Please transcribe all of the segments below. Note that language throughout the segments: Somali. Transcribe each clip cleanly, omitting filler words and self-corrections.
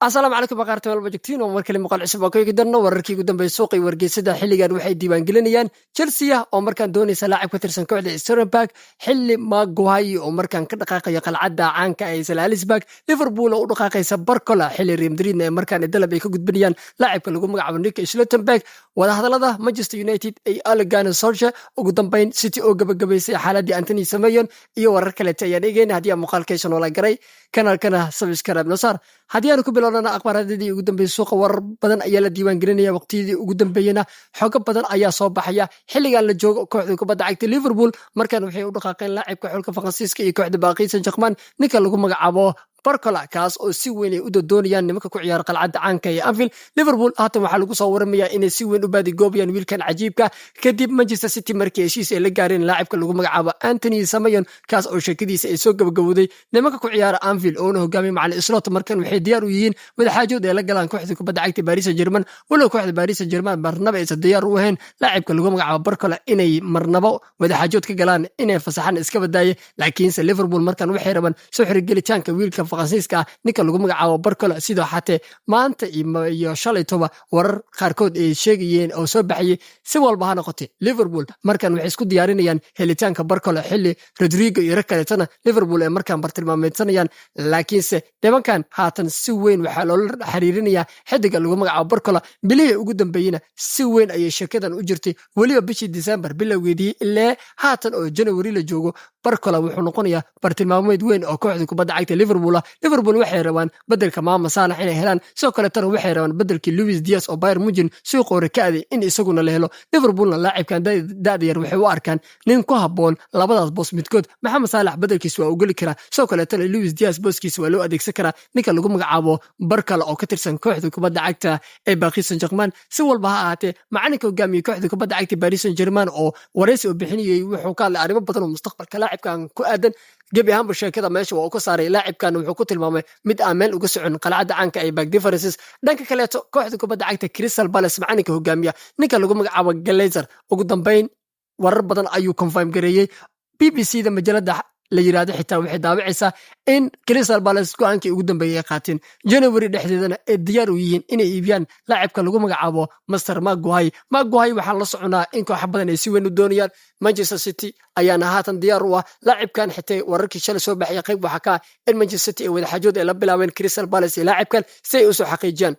asalaamu calaykum baqaarta walba joogtiin oo markale muuqaal cusub oo kaga darno wararkii ugu dambeeyay suuqii wargeysada xilligan waxay diiwaan gelinayaan Chelsea oo markaan doonaysa laacib ka tirsan kooxda Sterling xilli Maguire oo markaan ka dhaqaaqayo qalcadda caanka ee Salisbury Liverpool oo u dhaqaaqaysa Barcola xilli Real Madrid ee markaan dalab ay ka gudbinayaan laacibka lagu magacaabo Nick Schlotterbeck wada hadalada Manchester United ay Ole Gunnar Solskjaer ugu dambeyn City oo gabagabaysay xaaladii Anthony Semenyo iyo warar kale ayaan eegayna hadii muuqaalkaysan oo la garay kanaalkana subscribe nasar hadii aan ku bilowna akhbaaradii ugu dambeeyay suuqa warar badan ayaa la diiwaan gelinaya waqtiyadii ugu dambeeyana xogo badan ayaa soo baxaya xilligan la joogo kooxda kubadda cagta Liverpool markaan waxay u dhaqaaqeen laacibka xulka Faransiiska iyo kooxda Paris Saint-Germain ninka lagu magacaabo Barcola kaas oo si weyn ay u doonayaan nimanka ku ciyaar qalcadda caanka ee Anfield Liverpool haatan waxa lagu soo waramayaa inay si weyn u baadigoobayaan wiilkan cajiibka kadib Manchester City markii heshiis ay la gaareen laacibka lagu magacaabo Anthony Semenyo kaas oo shakadiisa ay soo gabagabowday nimanka ku ciyaar Anfield oo hogaamiye macallin Slot markan waxay diyaar u yihiin wadaxaajood ay la galaan kooxda kubadda cagta Paris Saint-Germain walow kooxda Paris Saint-Germain marnaba ay diyaar u ahayn laacibka lagu magacaabo Barcola inay marnaba wadaxaajood ka galaan inay fasaxan iska badaaye laakiinse Liverpool markan waxay rabaan soo xirigelitaanka wiilka Faransiiska ninka lagu magacaabo Barcola sidoo xatee maanta iyo shalay toba warar qaarkood ay sheegayeen oo soo baxay si walba ha noqotay Liverpool markan waxay isku diyaarinayaan helitaanka Barcola xilli Rodrigo iyo rakaletana Liverpool ay markan bartilmaameedsanayaan laakiinse debankan haatan si weyn waxa loo xiriirinayaa xidiga lagu magacaabo Barcola bilihii ugu dambeeyna si weyn ayay shakadan u jirtay waliba bishii December bilowgeedii ilaa haatan oo January la joogo Barcola wuxuu noqonayaa bartilmaameed weyn oo kooxda kubadda cagta Liverpool waxay rabaan bedelka Mohamed Salah inay helaan soo kale tan waxay rabaan bedelkii Luis Diaz oo Bayern Munich suuq hore ka aaday in isaguna la helo Liverpoolna laacibkan daad yar waxay u arkaan nin ku haboon labadaas boos midkood Mohamed Salah bedelkiisa waa u gali karaa soo kale tan Luis Diaz booskiisa waa loo adeegsan karaa ninka lagu magacaabo Barcola oo ka tirsan kooxda kubadda cagta ee Paris Saint-Germain si walba ha ahaatee macalinka hogaamiye kooxda kubadda cagta Paris Saint-Germain oo wareysi u bixinayay wuxuu ka hadlay arrimo badan oo mustaqbalka laacibkan ku aadan gebi ahaanba sheekada meesha waa uu ka saaray laacibkan wuxuu ku tilmaamay mid aan meel uga socon qalcadda caanka ay back differences dhanka kaleeto kooxda kubadda cagta Crystal Palace macalinka hogaamiya ninka lagu magacaabo Glazer ugu dambeyn warar badan ayuu confirm gareeyay BBC-da majalada la yiraahdo xitaa waxay daawacaysaa in Crystal Palace go'aankii ugu dambeeyay ay qaateen January dhexdeedana ay diyaar u yihiin inay iibiyaan laacibka lagu magacaabo Master Maguire waxaa la soconaa in koox badan ay si weyn u doonayaan Manchester City ayaana haatan diyaar u ah laacibkan xitaa wararkii shalay soo baxay qayb waxa ka in Manchester City ay wadaxaajood ay la bilaabeen Crystal Palace iyo laacibkan si ay u soo xaqiijiyaan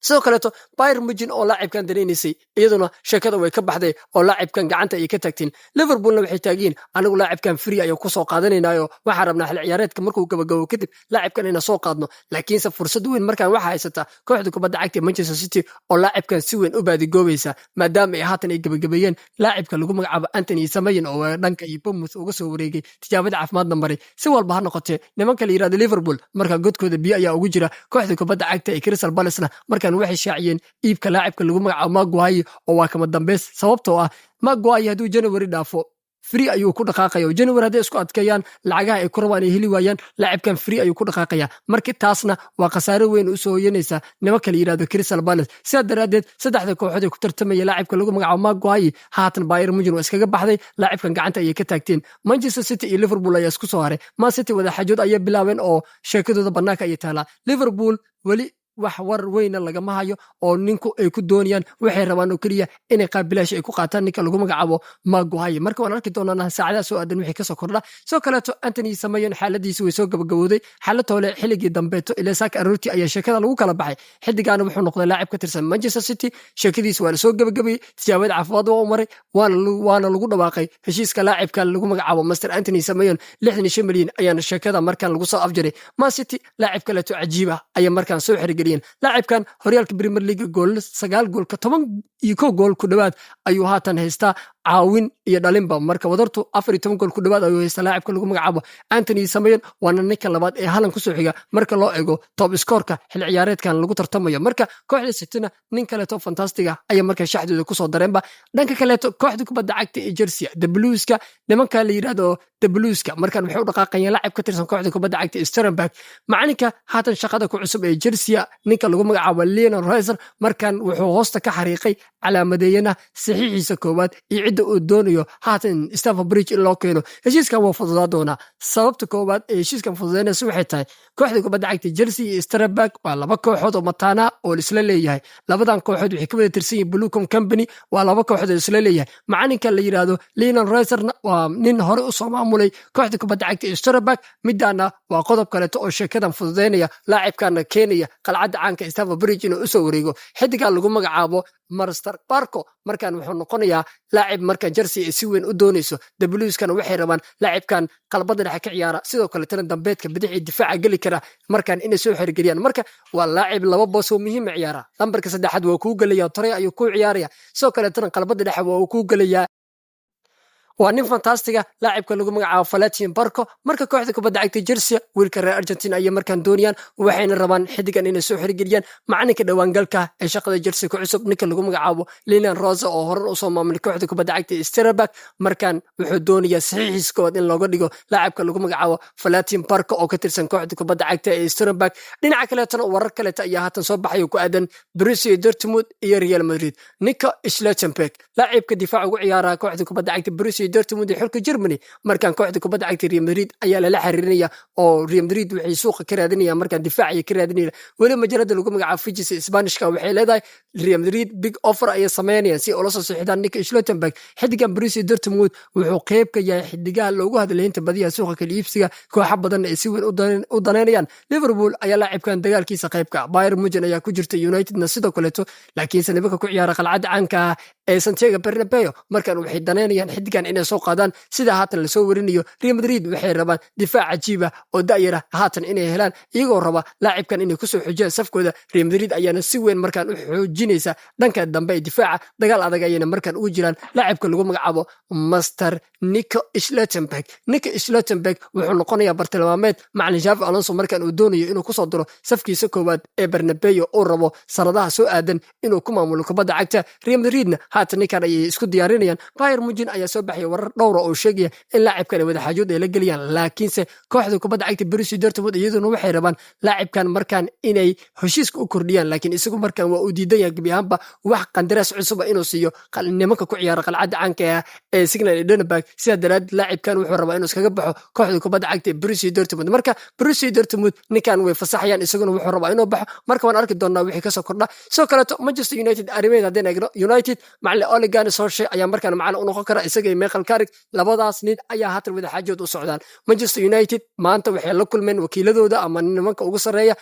sidoo kale Bayern Munich oo laacibkan dareeysay iyaduna sheekada way ka baxday oo laacibkan gacanta ay ka tagtiin Liverpoolna waxay taageen anigu laacibkan free ayu ku soo qaadanaynayo waxa rabnaa xil ciyaareedka markuu gabagabo kadib laacibkan ina soo qaadno laakiinse fursad weyn markaan waxa haysata kooxda kubadda cagta Manchester City oo laacibkan si weyn u baadigoobaysa maadaama ay haatan ay gabagabeeyeen laacibka lagu magacaabo Anthony Semenyo oo dhanka iyo Bournemouth uga soo wareegay tijaabada caafimaadna maray si walba ha noqotee nimanka la yiraahdo Liverpool marka godkooda biyo ayaa ugu jira kooxda kubadda cagta ee Crystal Palace markaan waxay shaaciyeen iibka laacibka lagu magacaabo Maguire oo waa kama dambeys sababtoo ah Maguire haduu January dhaafo free ayuu ku dhaqaaqayaa January haday isku adkeeyaan lacagaha ay ku rabaan ay heli waayaan laacibkan free ayuu ku dhaqaaqayaa markii taasna waa khasaare weyn u soo yeelanaysa nimanka la yiraahdo Crystal Palace sidaa daraadeed saddexda kooxood ee ku tartamaya laacibka lagu magacaabo Maguire haatan Bayern Munich waa iskaga baxday laacibkan gacanta ayay ka taagteen Manchester City iyo Liverpool ayaa isku soo haray Man City wadaxaajood ayaa bilaabeen oo sheekadooda banaanka ay taalaa Liverpool wali wax war weyn lagama hayo oo ninku ay ku doonayaan waxay rabaan oo kaliya inay qaabilaasho ay ku qaataan ninka lagu magacaabo Maguire marka waan arki doonaa saacadaha soo aadan wixii ka soo kordha soo kale Anthony Semenyo xaaladiisa way soo gabagabowday xaaladooda xilligii dambeeto ilaa saaka aroortii ayaa sheekada lagu kala baxay xidigaana wuxuu noqday laacib ka tirsan Manchester City sheekadiisa waa la soo gabagabay tijaabada caafimaad waa u maray waana lagu dhawaaqay heshiiska laacibka lagu magacaabo Master Anthony Semenyo 65 milyan ayaana sheekada markaan lagu soo afjaray Man City laacib kale oo cajiib ah ayaa markaan soo xirigeliyeen laacibkan horyaalka Premier League gool 9 gool ka 10 gool ku dhawaad ayuu haatan haystaa caawin iyo dhalinba marka wadartu 14 gool ku dhawaad ayuu haystaa laacibka lagu magacaabo Anthony Semenyo waana ninka labaad ee halan ku soo xiga marka loo eego top scoreka xil ciyaareedkan lagu tartamayo marka kooxda City nin kale oo fantastic ah ayaa marka shaxdooda ku soo dareenba dhanka kale kooxda kubadda cagta ee Chelsea the Blueska nimanka la yiraahdo the Blueska markan waxay u dhaqaaqayeen laacib ka tirsan kooxda kubadda cagta ee Sterling macalinka haatan shaqada ku cusub ee Chelsea ninka lagu magacaabo Leon Reiser markan wuxuu hoosta ka xariiqay calaamadeeyana saxiixiisa koowaad iyo cidda uu doonayo haatan Stamford Bridge in loo keeno heshiiskan waa fududaa doonaa sababta koowaad ee heshiiskan fududeynaysa waxay tahay kooxda kubadda cagta Chelsea iyo Strasbourg waa laba kooxood oo mataana oo isla leeyahay labadan kooxood waxay ka wada tirsan yihiin Bluecom Company waa laba kooxood oo isla leeyahay macalinka la yiraahdo Leon Reiserna waa nin hore u soo maamulay kooxda kubadda cagta Strasbourg midana waa qodob kale oo sheekadan fududeynaya laacibkana Kenya qalcadda caanka Stamford Bridge inuu u soo wareego xidiga lagu magacaabo Marstar Barco markaan wuxuu noqonayaa laacib marka Chelsea si weyn u doonayso the Blues-kana waxay rabaan laacibkan qalbada dhexe ka ciyaara sidoo kale tan dambeedka bidixii difaaca gali kara markaan inay soo xirgeliyaan marka waa laacib laba boos oo muhiim ah ciyaara lambarka saddexaad waa ku galaya tore ayuu ku ciyaaraya sidoo kale tan qalbada dhexe waa ku galaya waa nin fantastiga laacibka lagu magacaabo Falatin Barco marka kooxda kubadda cagta Chelsea wiilka reer Argentina ay markaan doonayaan waxayna rabaan xidigan inay soo xirgeliyaan macalinka dhawaangalka ee shaqada Chelsea ku cusub ninka lagu magacaabo Leon Rose oo hore u soo maamulay kooxda kubadda cagta Strasbourg markaan wuxuu doonayaa saxiix kood in looga dhigo laacibka lagu magacaabo Falatin Barco oo ka tirsan kooxda kubadda cagta ee Strasbourg dhinaca kale tan warar kale ayaa haatan soo baxay ku aadan Borussia Dortmund iyo Real Madrid Nico Schlotterbeck laacibka difaaca ugu ciyaara kooxda kubadda cagta Borussia Dortmund ee xulka Germany markaan kooxda kubadda cagta Real Madrid ayaa la xiriirinaya oo Real Madrid waxay suuqa ka raadinayaan markaan difaaciga ka raadinayaan wali majalada lagu magacaabo Fijis Isbaanishka waxay leedahay Real Madrid big offer ay sameynayaan si ula soo saxiixdaan Nico Schlotterbeck xidigan Borussia Dortmund wuxuu qayb ka yahay xidigaha loogu hadlay inta badiya suuqa kala iibsiga kooxo badan ay si weyn u daneynayaan Liverpool ayaa laacibkan dagaalkiisa qayb ka Bayern Munich ayaa ku jirta Unitedna sidoo kale laakiin sanadka ku ciyaara qalcadda caanka ee Santiago Bernabeu markaan waxay daneynayaan xidigan inay soo qaadaan sida haatan la soo warinayo Real Madrid waxay rabaan difaac cajiib ah oo daayira haatan inay helaan iyagoo raba laacibkan inay ku soo xujiyaan safkooda Real Madrid ayaana si weyn markaan u xoojinaysa dhanka dambe ee difaaca dagaal adag ayayna markaan ugu jiraan laacibka lagu magacaabo Master Nico Schlotterbeck wuxuu noqonayaa bartilmaameed macallin Xavi Alonso markaan uu doonayo inuu ku soo diro safkiisa koowaad ee Bernabeu oo rabo sanadaha soo aadan inuu ku maamulo kubadda cagta Real Madridna haatan ninkan ayay isku diyaarinayaan Bayern Munich ayaa soo baxay warar dhowr oo sheegaya in laacibkan wada xaajood ay la galiyaan laakiinse kooxda kubadda cagta Borussia Dortmund iyaduna waxay rabaan laacibkan markaan inay heshiiska u kordhiyaan laakiin isagu markaan waa uu diidan yahay gabi ahaanba wax qandaraas cusub inuu siiyo nimanka ku ciyaara qalcadda caanka ee Signal Iduna Park sida daraad laacibkan wuxuu rabaa inuu iskaga baxo kooxda kubadda cagta Borussia Dortmund marka Borussia Dortmund ninkan way fasaxayaan isaguna wuxuu rabaa inuu baxo marka waan arki doonaa wixii ka soo kordha soo kale Manchester United arrimeed hadeen eegno United macallin Ole Gunnar Solskjaer ayaa markaan macallin u noqon kara isaga iyo Michael Carrick labadaas nin ayaa haatan wada xaajood u socdaan Manchester United maanta waxay la kulmeen wakiiladooda ama nimanka ugu sareeya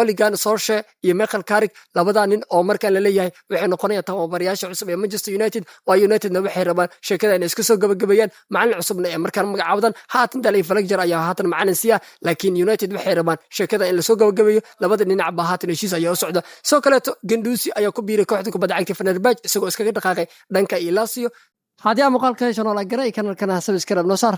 Ole Gunnar Solskjaer iyo Michael Carrick labada nin oo markaan la leeyahay waxay noqonayaan tababarayaasha cusub ee Manchester United waa Unitedna waxay rabaan sheekada inay isku soo gabagabeeyaan macallin cusubna ee markaan magacaabadan haatan Daley Fletcher ayaa haatan macallin siya laakiin United waxay rabaan sheekada in la soo gabagabeeyo labada dhinac ba haatan heshiis ayaa u socda soo kale Gendouzi ayaa ku biiray kooxda kubadda cagta Fenerbahce isagoo iskaga dhaqaaqay dhanka Lazio haddii muuqaalka heshan oo la garay kanalkana subscribe noo saar